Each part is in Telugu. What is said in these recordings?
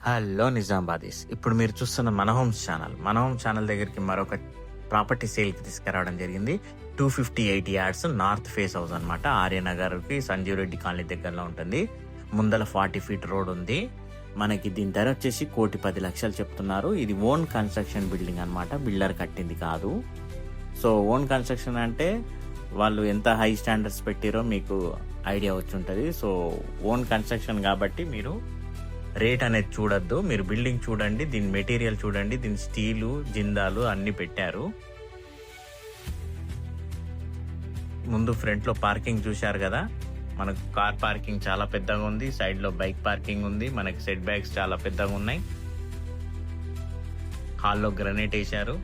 హలో నిజామాబాదీస్. ఇప్పుడు మీరు చూస్తున్న మన హోమ్స్ ఛానల్ దగ్గరికి మరొక ప్రాపర్టీ సేల్కి తీసుకురావడం జరిగింది. 258 యార్డ్స్ నార్త్ ఫేస్ హౌస్ అనమాట. ఆర్యనగర్కి సంజీవ్ రెడ్డి కాలనీ దగ్గరలో ఉంటుంది. ముందల 40 ఫీట్ రోడ్ ఉంది. మనకి దీని ధర వచ్చేసి 1,10,00,000 చెప్తున్నారు. ఇది ఓన్ కన్స్ట్రక్షన్ బిల్డింగ్ అనమాట, బిల్డర్ కట్టింది కాదు. సో ఓన్ కన్స్ట్రక్షన్ అంటే వాళ్ళు ఎంత హై స్టాండర్డ్స్ పెట్టారో మీకు ఐడియా వచ్చి ఉంటుంది. సో ఓన్ కన్స్ట్రక్షన్ కాబట్టి మీరు రేట్ అనేది చూడొద్దు, మీరు బిల్డింగ్ చూడండి, దీని మెటీరియల్ చూడండి, దీని స్టీలు జిందాలు అన్ని పెట్టారు. ముందు ఫ్రంట్ లో పార్కింగ్ చూశారు కదా, మనకు కార్ పార్కింగ్ చాలా పెద్దగా ఉంది, సైడ్ లో బైక్ పార్కింగ్ ఉంది, మనకి సెట్ బ్యాక్స్ చాలా పెద్దగా ఉన్నాయి. హాల్లో గ్రనైట్ వేశారు.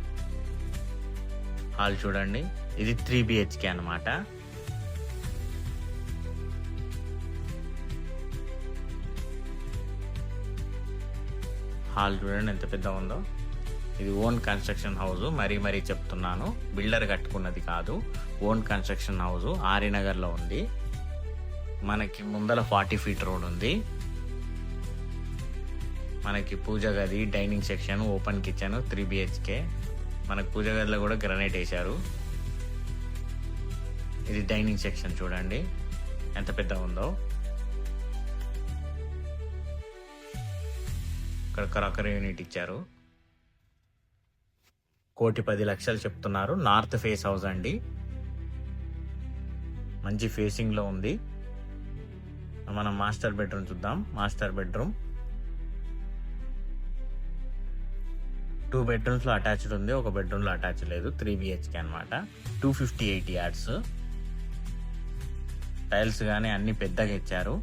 హాల్ చూడండి, ఇది 3 BHK అనమాట. హాల్ చూడండి ఎంత పెద్ద ఉందో. ఇది ఓన్ కన్స్ట్రక్షన్ హౌస్, మరీ చెప్తున్నాను, బిల్డర్ కట్టుకున్నది కాదు. ఓన్ కన్స్ట్రక్షన్ హౌస్ ఆర్యనగర్లో ఉంది. మనకి ముందల 40 ఫీట్ రోడ్ ఉంది. మనకి పూజ గది, dining section, open kitchen, 3 BHK. మనకి పూజ గదిలో కూడా గ్రనైట్ వేశారు. ఇది డైనింగ్ సెక్షన్ చూడండి ఎంత పెద్ద ఉందో. ఇక్కడ క్రాకరీ యూనిట్ ఇచ్చారు. 1,10,00,000 చెప్తున్నారు. నార్త్ ఫేస్ హౌస్ అండి, మంచి ఫేసింగ్ లో ఉంది. మనం మాస్టర్ బెడ్రూమ్ చూద్దాం. మాస్టర్ బెడ్రూమ్ 2 బెడ్రూమ్స్ లో అటాచ్డ్ ఉంది, ఒక బెడ్రూమ్ లో అటాచ్ లేదు. 3 BHK అనమాట. 258 యార్డ్స్. టైల్స్ కానీ అన్ని పెద్దగా ఇచ్చారు.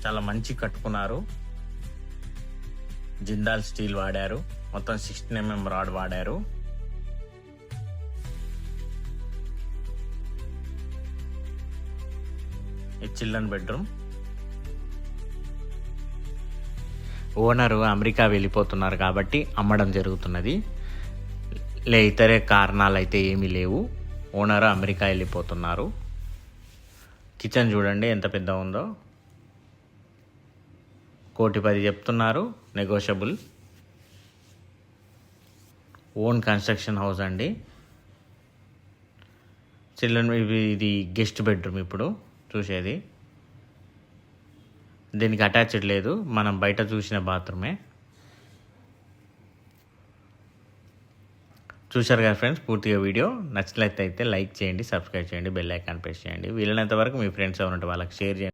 చాలా మంచి కట్టుకున్నారు. జిందాల్ స్టీల్ వాడారు. మొత్తం 16 mm రాడ్ వాడారు. ఈ చిల్డ్రన్ బెడ్రూమ్. ఓనరు అమెరికా వెళ్ళిపోతున్నారు కాబట్టి అమ్మడం జరుగుతున్నది. ఇతరే కారణాలు అయితే ఏమీ లేవు. ఓనరు అమెరికా వెళ్ళిపోతున్నారు. కిచెన్ చూడండి ఎంత పెద్ద ఉందో. 1,10,00,000 చెప్తున్నారు, నెగోషియబుల్. ఓన్ కన్స్ట్రక్షన్ హౌస్ అండి. చిల్డ్రన్ ఇది గెస్ట్ బెడ్రూమ్ ఇప్పుడు చూసేది. దీనికి అటాచ్డ్ లేదు, మనం బయట చూసిన బాత్రూమే. చూశారు కదా ఫ్రెండ్స్ పూర్తిగా వీడియో. నచ్చినట్లయితే లైక్ చేయండి, సబ్స్క్రైబ్ చేయండి, బెల్ ఐకాన్ ప్రెస్ చేయండి. వీలైనంత వరకు మీ ఫ్రెండ్స్ ఎవరంటే వాళ్ళకి షేర్ చేయండి.